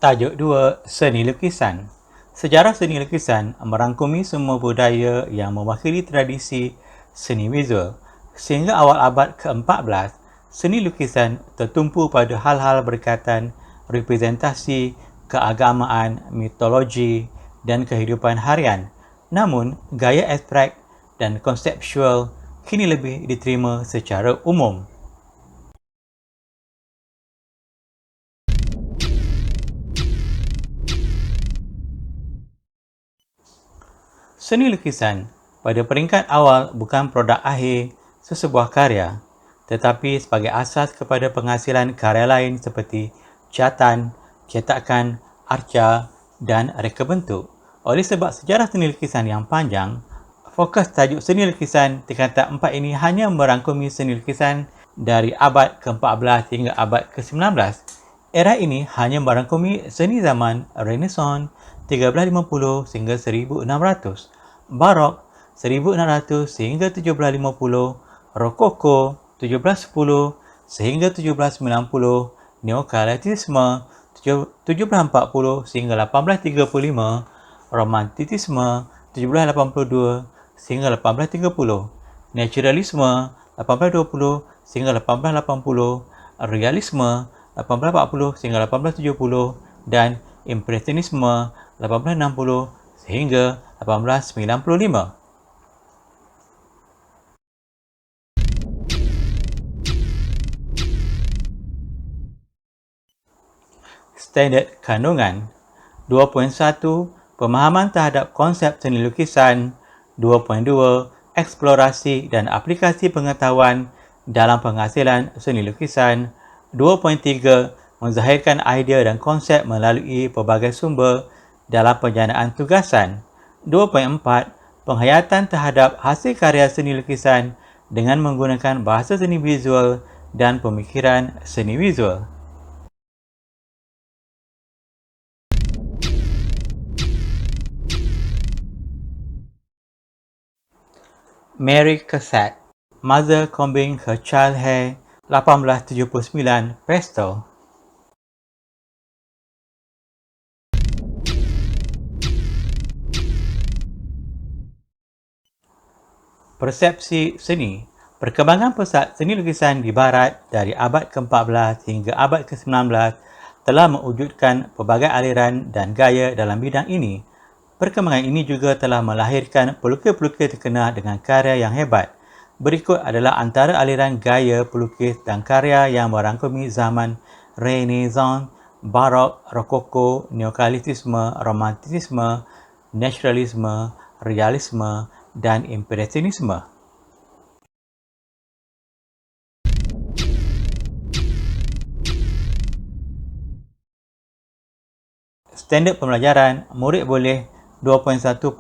Tajuk 2. Seni lukisan. Sejarah seni lukisan merangkumi semua budaya yang mewakili tradisi seni visual. Sehingga awal abad ke-14, seni lukisan tertumpu pada hal-hal berkaitan representasi, keagamaan, mitologi dan kehidupan harian. Namun, gaya abstrak dan konseptual kini lebih diterima secara umum. Seni lukisan pada peringkat awal bukan produk akhir sesebuah karya, tetapi sebagai asas kepada penghasilan karya lain seperti catatan, cetakan, arca dan reka bentuk. Oleh sebab sejarah seni lukisan yang panjang, fokus tajuk seni lukisan tingkatan 4 ini hanya merangkumi seni lukisan dari abad ke-14 hingga abad ke-19. Era ini hanya merangkumi seni zaman Renaissance 1350 hingga 1600, Barok 1600 sehingga 1750, Rokoko 1710 sehingga 1790, Neoklasikisme 1740 sehingga 1835, Romantisme 1782 sehingga 1830, Naturalisme 1820 sehingga 1880, Realisme 1840 sehingga 1870 dan Impresionisme 1860 sehingga 1895. Standard kandungan 2.1 Pemahaman terhadap konsep seni lukisan. 2.2 Eksplorasi dan aplikasi pengetahuan dalam penghasilan seni lukisan. 2.3 Menzahirkan idea dan konsep melalui pelbagai sumber dalam penjanaan tugasan. 2.4 Penghayatan terhadap hasil karya seni lukisan dengan menggunakan bahasa seni visual dan pemikiran seni visual. Mary Cassatt, Mother Combing Her Child Hair, 1879, Pastel. Persepsi seni. Perkembangan pesat seni lukisan di Barat dari abad ke-14 hingga abad ke-19 telah mewujudkan pelbagai aliran dan gaya dalam bidang ini. Perkembangan ini juga telah melahirkan pelukis-pelukis terkenal dengan karya yang hebat. Berikut adalah antara aliran gaya pelukis dan karya yang merangkumi zaman Renaissance, Barok, Rokoko, Neoklasisme, Romantisme, Naturalisme, Realisme dan Impresionisme. Standard pembelajaran, murid boleh 2.1.1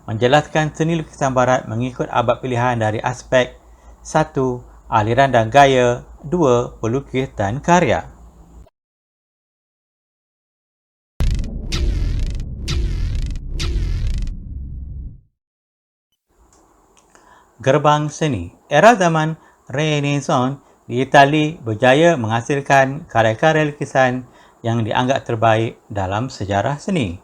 menjelaskan seni lukisan Barat mengikut abad pilihan dari aspek 1. Aliran dan gaya. 2. Pelukis dan karya. Gerbang seni. Era zaman Renaissance di Itali berjaya menghasilkan karya-karya lukisan yang dianggap terbaik dalam sejarah seni.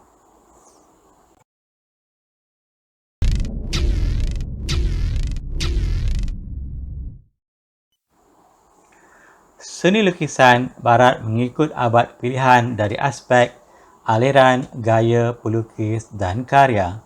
Seni lukisan Barat mengikut abad pilihan dari aspek aliran, gaya, pelukis dan karya.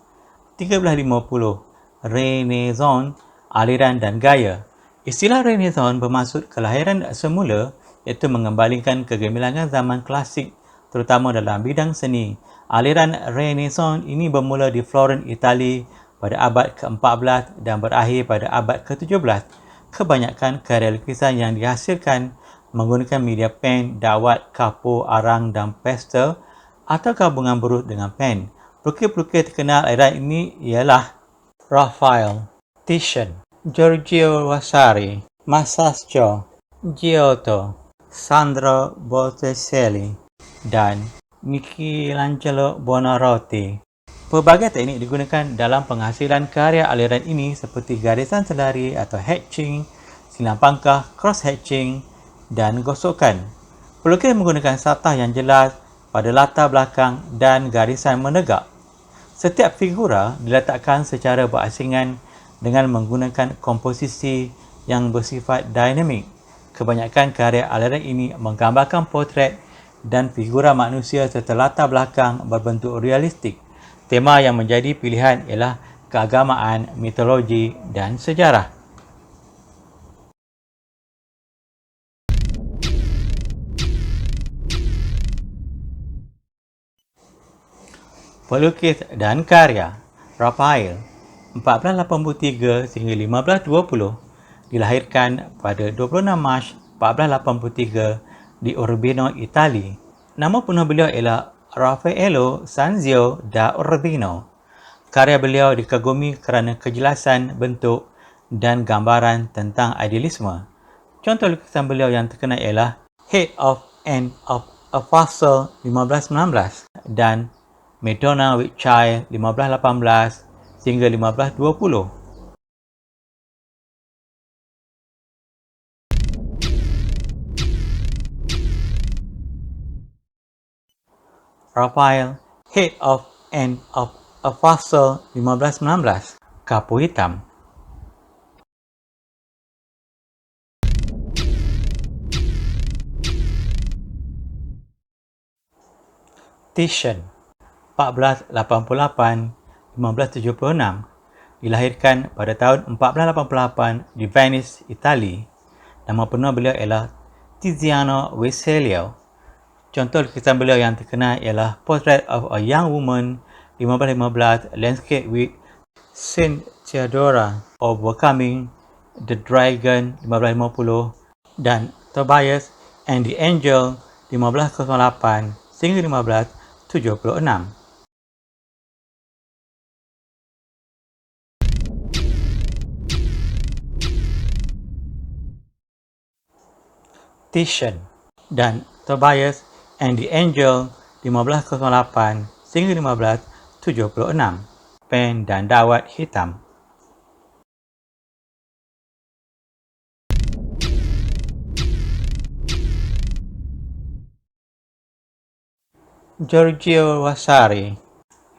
1350 Renaissance, aliran dan gaya. Istilah Renaissance bermaksud kelahiran semula, iaitu mengembalikan kegemilangan zaman klasik terutama dalam bidang seni. Aliran Renaissance ini bermula di Florence, Itali pada abad ke-14 dan berakhir pada abad ke-17. Kebanyakan karya lukisan yang dihasilkan menggunakan media pen, dawat, kapur, arang dan pastel atau gabungan berus dengan pen. Pelukis-pelukis terkenal era ini ialah Raphael, Titian, Giorgio Vasari, Masaccio, Giotto, Sandro Botticelli dan Michelangelo Buonarroti. Pelbagai teknik digunakan dalam penghasilan karya aliran ini seperti garisan selari atau hatching, silang pangkah, cross-hatching dan gosokan. Pelukis menggunakan satah yang jelas pada latar belakang dan garisan menegak. Setiap figura diletakkan secara berasingan dengan menggunakan komposisi yang bersifat dinamik. Kebanyakan karya aliran ini menggambarkan potret dan figura manusia serta latar belakang berbentuk realistik. Tema yang menjadi pilihan ialah keagamaan, mitologi dan sejarah. Pelukis dan karya Raphael 1483 sehingga 1520 dilahirkan pada 26 Mac 1483 di Urbino, Itali. Nama penuh beliau ialah Raffaello Sanzio da Urbino. Karya beliau dikagumi kerana kejelasan bentuk dan gambaran tentang idealisme. Contoh lukisan beliau yang terkenal ialah Head of End of a Fossil 1519 dan Madonna with Child 1518 hingga 1520. Raphael Head of End of a Fossil 1519, Kapu Hitam. Titian 1488-1576 dilahirkan pada tahun 1488 di Venice, Itali. Nama penuh beliau ialah Tiziano Vecellio. Contoh lukisan beliau yang terkenal ialah Portrait of a Young Woman 1515, Landscape with Saint Theodora Overcoming the Dragon 1550 dan Tobias and the Angel 1508 hingga 1576. Titian dan Tobias and the Angel 1508 hingga 1576, pen dan dawat hitam. Giorgio Vasari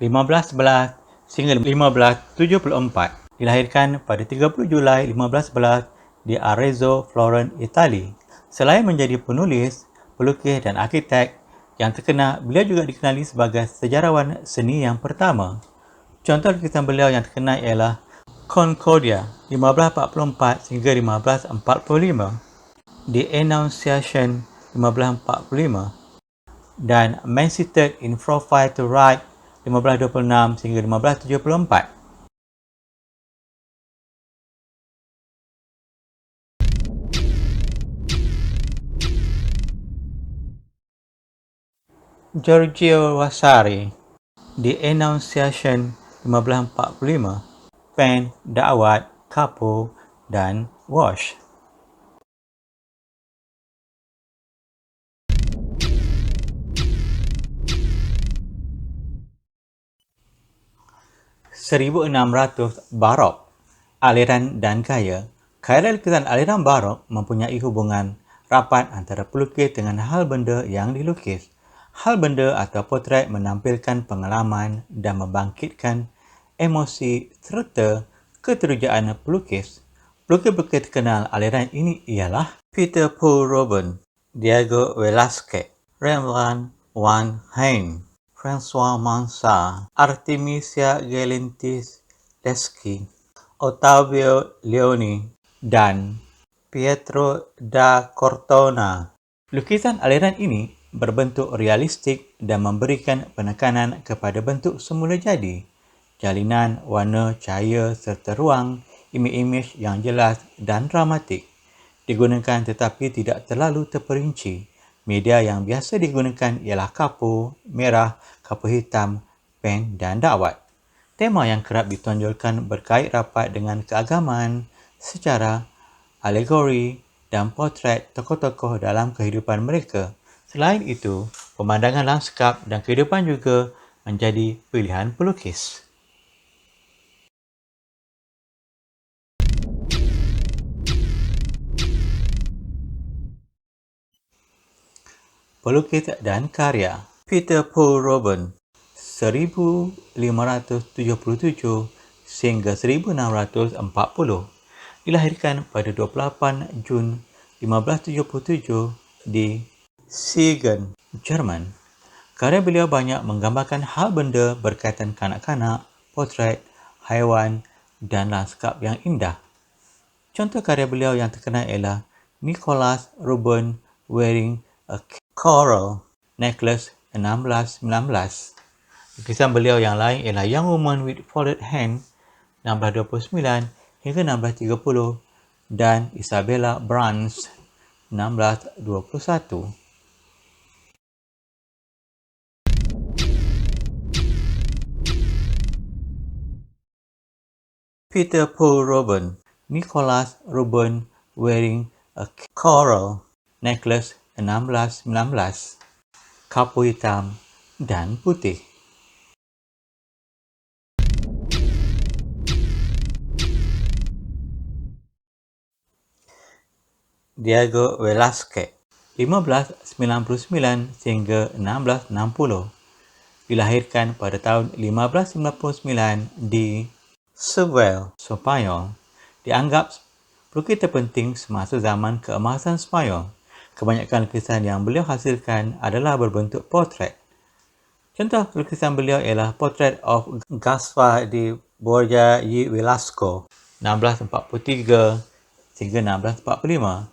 1511 hingga 1574 dilahirkan pada 30 Julai 1511 di Arezzo, Florence, Itali. Selain menjadi penulis, pelukis dan arkitek yang terkenal, beliau juga dikenali sebagai sejarawan seni yang pertama. Contoh lukisan beliau yang terkenal ialah Concordia 1544 hingga 1545, The Annunciation 1545 dan Man-Seated in Profile to Right 1526 hingga 1574. Giorgio Vasari, The Annunciation 1545, pen, dawat, kapo dan wash. (1600) Barok, aliran dan gaya. Karya lukisan aliran barok mempunyai hubungan rapat antara pelukis dengan hal benda yang dilukis. Hal benda atau potret menampilkan pengalaman dan membangkitkan emosi serta keterujaan pelukis. Pelukis-pelukis terkenal aliran ini ialah Peter Paul Rubens, Diego Velázquez, Rembrandt van Rijn, François Mansart, Artemisia Galantis Leski, Ottavio Leoni dan Pietro da Cortona. Lukisan aliran ini berbentuk realistik dan memberikan penekanan kepada bentuk semula jadi, jalinan, warna, cahaya serta ruang, imej-imej yang jelas dan dramatik. Digunakan tetapi tidak terlalu terperinci. Media yang biasa digunakan ialah kapo, merah, kapo hitam, pen dan dawat. Tema yang kerap ditonjolkan berkait rapat dengan keagamaan, sejarah, alegori dan potret tokoh-tokoh dalam kehidupan mereka. Selain itu, pemandangan lanskap dan kehidupan juga menjadi pilihan pelukis. Pelukis dan karya Peter Paul Robin 1577 sehingga 1640 dilahirkan pada 28 Jun 1577 di Siegen, Jerman. Karya beliau banyak menggambarkan hal benda berkaitan kanak-kanak, potret, haiwan dan lanskap yang indah. Contoh karya beliau yang terkenal ialah Nicholas Ruben Wearing a Coral Necklace 1619. Lukisan beliau yang lain ialah Young Woman with Folded Hand 1629 hingga 1630 dan Isabella Brands 1621. Peter Paul Robin Nicholas Ruben Wearing a Coral Necklace 1619. Kapu hitam dan putih. Diego Velázquez 1599 sehingga 1660. Dilahirkan pada tahun 1599 di Seville, Spanyol. Dianggap pelukis terpenting semasa zaman keemasan Spanyol. Kebanyakan lukisan yang beliau hasilkan adalah berbentuk potret. Contoh lukisan beliau ialah Portrait of Gaspar de Borja y Velasco 1643 hingga 1645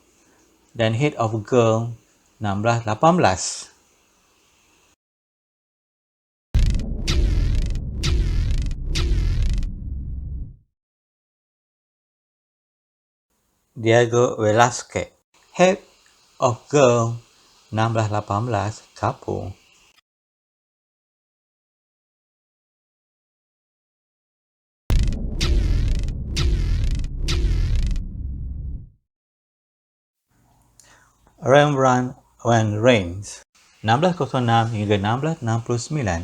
dan Head of a Girl 1618. Diego Velázquez Head of Girl 1618 Kapu. Rembrandt van Rijn 1606 hingga 1669.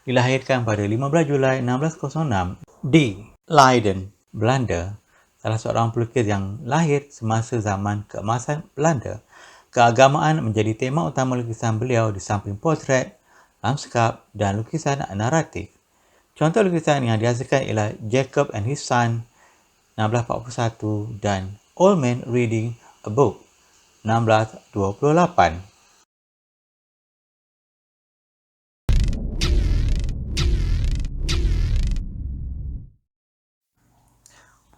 Dilahirkan pada 15 Julai 1606 di Leiden, Belanda. Salah seorang pelukis yang lahir semasa zaman keemasan Belanda. Keagamaan menjadi tema utama lukisan beliau di samping potret, lanskap dan lukisan naratif. Contoh lukisan yang dihasilkan ialah Jacob and His Son 1641 dan Old Man Reading a Book 1628.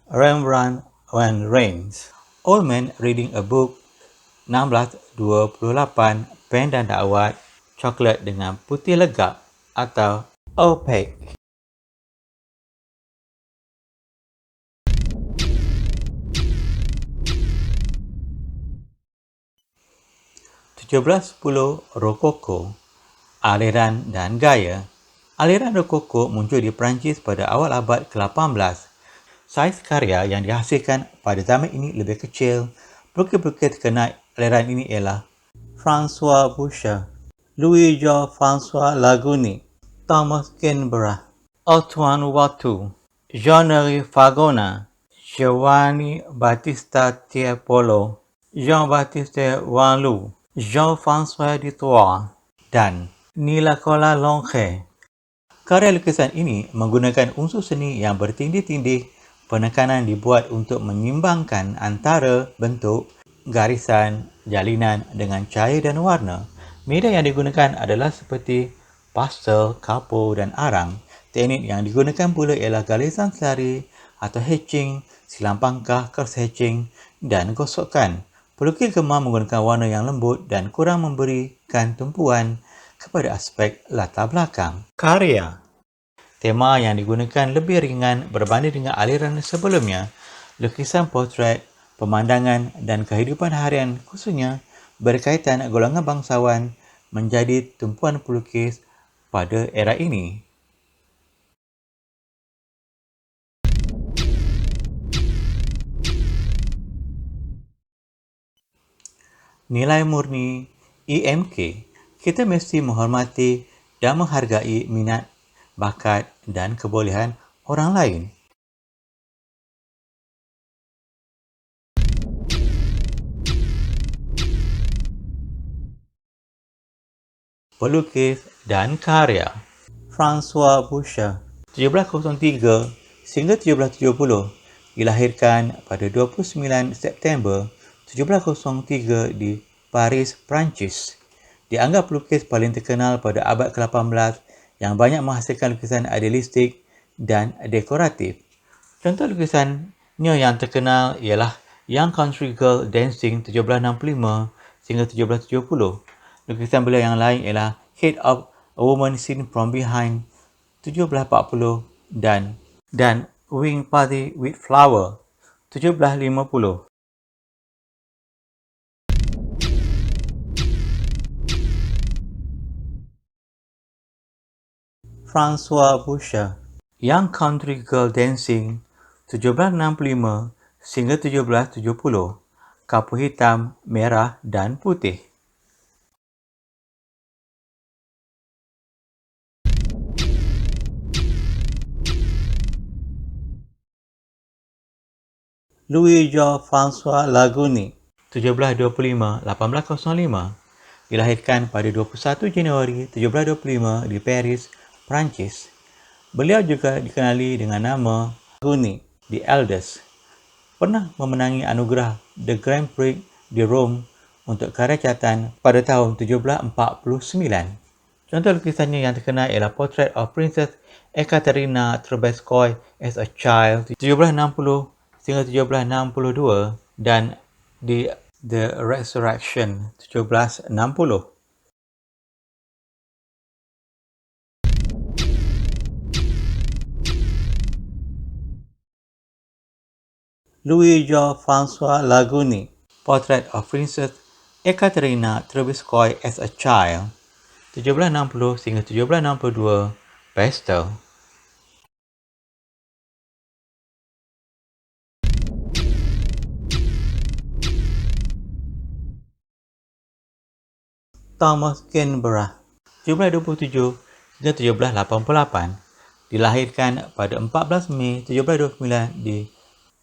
Rembrandt van Rijn Old Man Reading a Book 1628. Pen dan dakwat coklat dengan putih legap atau opaque. Rokoko, aliran dan gaya. Aliran Rokoko muncul di Perancis pada awal abad ke-18. Saiz karya yang dihasilkan pada zaman ini lebih kecil. Pelukis-pelukis terkenal aliran ini ialah François Boucher, Louis-Jean-François Lagouny, Thomas Canberra, Antoine Watteau, Jean-Henri Fagona, Giovanni Battista Tiepolo, Jean-Baptiste Wanlou, Jean-François Dutoit dan Nicolas Longe. Karya lukisan ini menggunakan unsur seni yang bertindih-tindih. Penekanan dibuat untuk menyimbangkan antara bentuk, garisan, jalinan dengan cahaya dan warna. Media yang digunakan adalah seperti pastel, kapur dan arang. Teknik yang digunakan pula ialah galisan selari atau hatching, silang pangkah, cross hatching dan gosokan. Pelukis gemar menggunakan warna yang lembut dan kurang memberikan tumpuan kepada aspek latar belakang. Karya. Tema yang digunakan lebih ringan berbanding dengan aliran sebelumnya. Lukisan potret, pemandangan dan kehidupan harian khususnya berkaitan golongan bangsawan menjadi tumpuan pelukis pada era ini. Nilai murni EMK. Kita mesti menghormati dan menghargai minat, bakat dan kebolehan orang lain. pelukis dan karya. François Boucher, 1703 sehingga 1770, dilahirkan pada 29 September 1703 di Paris, Perancis. Dianggap pelukis paling terkenal pada abad ke-18 yang banyak menghasilkan lukisan idealistik dan dekoratif. Contoh lukisannya yang terkenal ialah Young Country Girl Dancing 1765 sehingga 1770. Lukisan beliau yang lain ialah Head of a Woman Seen from Behind 1740 dan Wing Party with Flower 1750. François Boucher, Young Country Girl Dancing 1765 sehingga 1770, kapur hitam, merah dan putih. Louis-Jean-François Lagouny, 1725-1805, dilahirkan pada 21 Januari 1725 di Paris, Perancis. Beliau juga dikenali dengan nama Lagouny the Eldest. Pernah memenangi anugerah The Grand Prix de Rome untuk karya catatan pada tahun 1749. Contoh lukisannya yang terkenal ialah Portrait of Princess Ekaterina Trubetskoy as a Child 1760 sehingga 1762 dan The Resurrection 1760. Louis-Jean-François Lagouny, Portrait of Princess Ekaterina Trubetskoy as a Child 1760 sehingga 1762, pastel. Thomas Canberra, 1727 hingga 1788, dilahirkan pada 14 Mei 1729 di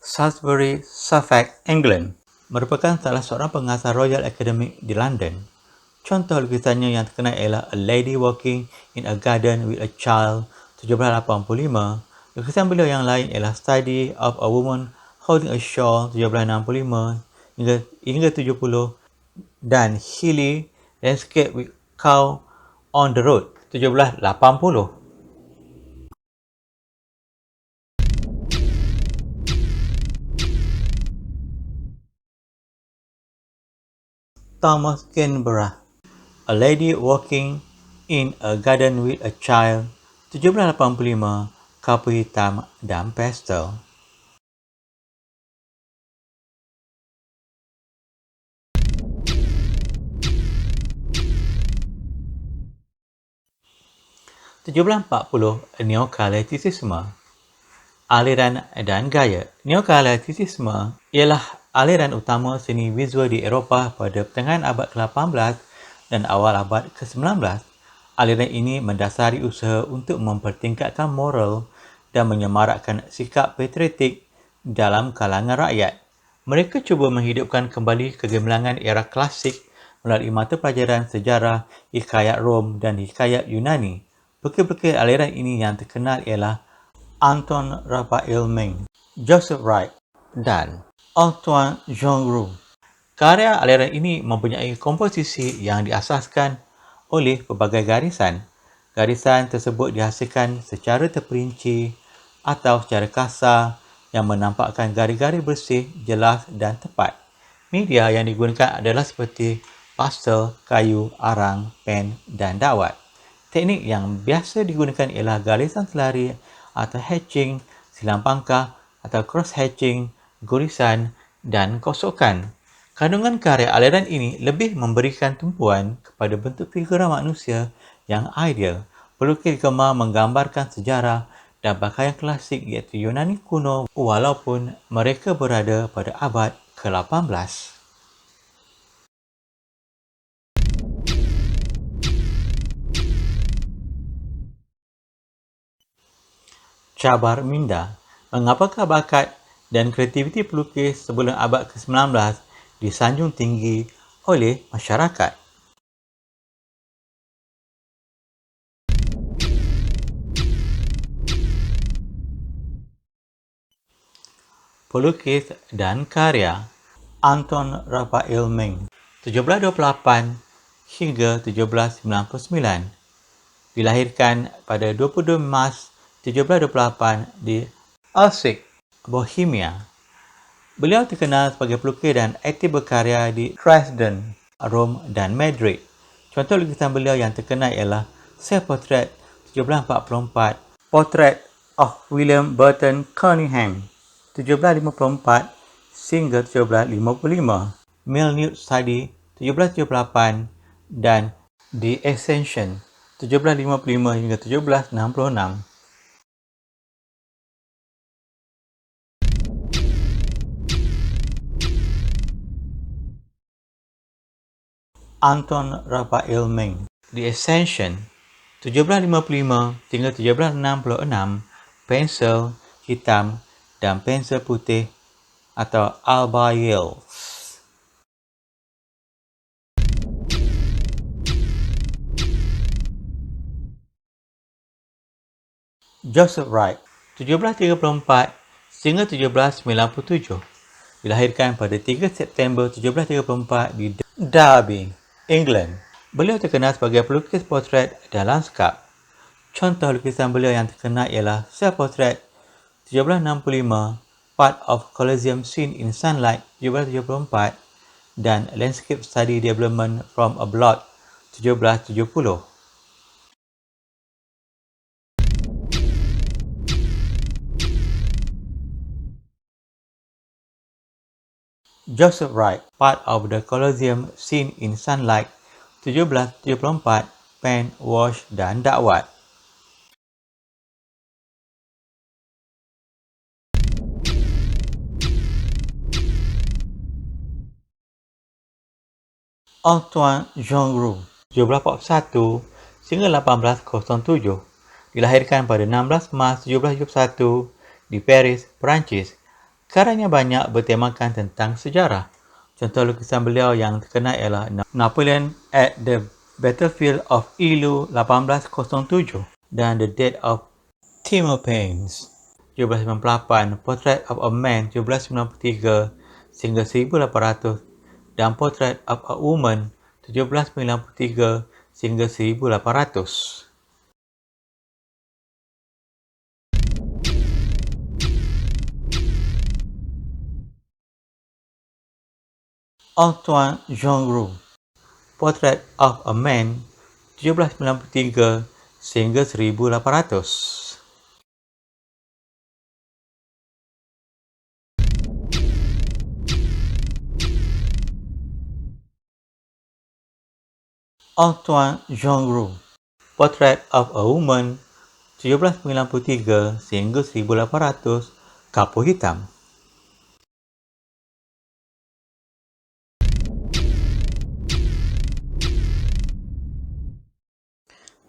Salisbury, Suffolk, England. Merupakan salah seorang pengasas Royal Academy di London. Contoh lukisannya yang terkenal ialah A Lady Walking in a Garden with a Child 1785. Lukisan beliau yang lain ialah Study of a Woman Holding a Shawl 1765 hingga 70 dan Hilly Landscape with Cow on the Road 1780. Thomas Canberra, A Lady Walking in a Garden with a Child 1785, kapur hitam dan pastel. Neoclassicism, aliran dan gaya. Neoclassicism ialah aliran utama seni visual di Eropah pada pertengahan abad ke-18 dan awal abad ke-19. Aliran ini mendasari usaha untuk mempertingkatkan moral dan menyemarakkan sikap patriotik dalam kalangan rakyat. Mereka cuba menghidupkan kembali kegemilangan era klasik melalui mata pelajaran sejarah, hikayat Rom dan hikayat Yunani. Pelukis-pelukis aliran ini yang terkenal ialah Anton Raphael Mengs, Joseph Wright dan Antoine Jean-Gros. Karya aliran ini mempunyai komposisi yang diasaskan oleh pelbagai garisan. Garisan tersebut dihasilkan secara terperinci atau secara kasar yang menampakkan garis-garis bersih, jelas dan tepat. Media yang digunakan adalah seperti pastel, kayu, arang, pen dan dawat. Teknik yang biasa digunakan ialah garisan selari atau hatching, silang pangkah atau cross-hatching, gurisan dan kosokan. Kandungan karya aliran ini lebih memberikan tumpuan kepada bentuk figura manusia yang ideal. Pelukis gemar menggambarkan sejarah dan pakaian klasik iaitu Yunani kuno walaupun mereka berada pada abad ke-18. Cabar minda, mengapakah bakat dan kreativiti pelukis sebelum abad ke-19 disanjung tinggi oleh masyarakat? pelukis dan karya Anton Raphael Mengs 1728 hingga 1799. Dilahirkan pada 22 Mac 1728 di Auschwitz, Bohemia. Beliau terkenal sebagai pelukis dan aktif berkarya di Dresden, Rom dan Madrid. Contoh lukisan beliau yang terkenal ialah Self-Portrait 1744, Portrait of William Burton Cunningham 1754 hingga 1755, Minute Study 1778 dan The Ascension 1755 hingga 1766. Anton Raphael Mengs The Ascension 1755 hingga 1766, pensel hitam dan pensel putih atau albayels. Joseph Wright 1734 hingga 1797. Dilahirkan pada 3 September 1734 di Derby, England. Beliau terkenal sebagai pelukis potret dan lanskap. Contoh lukisan beliau yang terkenal ialah Self-Portrait 1765, Part of Colosseum Scene in Sunlight 1774 dan Landscape Study Development from a Blot 1770. Joseph Wright, Part of the Colosseum Scene in Sunlight 1774, pen, wash dan dakwat. Antoine Jouangroux 1741 hingga 1807. Dilahirkan pada 16 Mac 1771 di Paris, Perancis. Karyanya banyak bertemakan tentang sejarah. Contoh lukisan beliau yang terkenal ialah Napoleon at the Battlefield of Eylau 1807 dan The Death of Timopanes 1798, Portrait of a Man 1793 hingga 1800 dan Portrait of a Woman 1793 hingga 1800. Antoine Jouangroux, Portrait of a Man 1793 hingga 1800. Antoine Jouangroux, Portrait of a Woman 1793 hingga 1800, kapur hitam.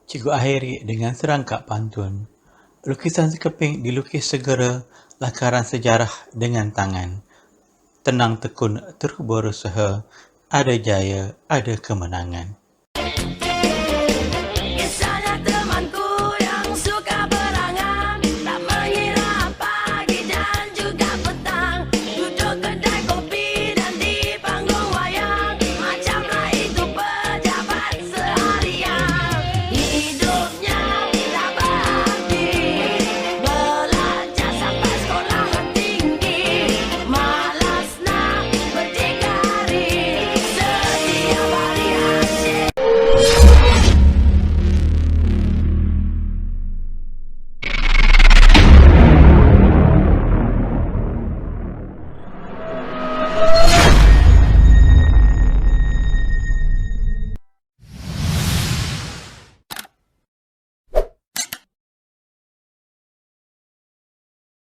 Cikgu akhiri dengan serangkap pantun. Lukisan sekeping dilukis segera, lakaran sejarah dengan tangan. Tenang tekun terus berusaha, ada jaya, ada kemenangan.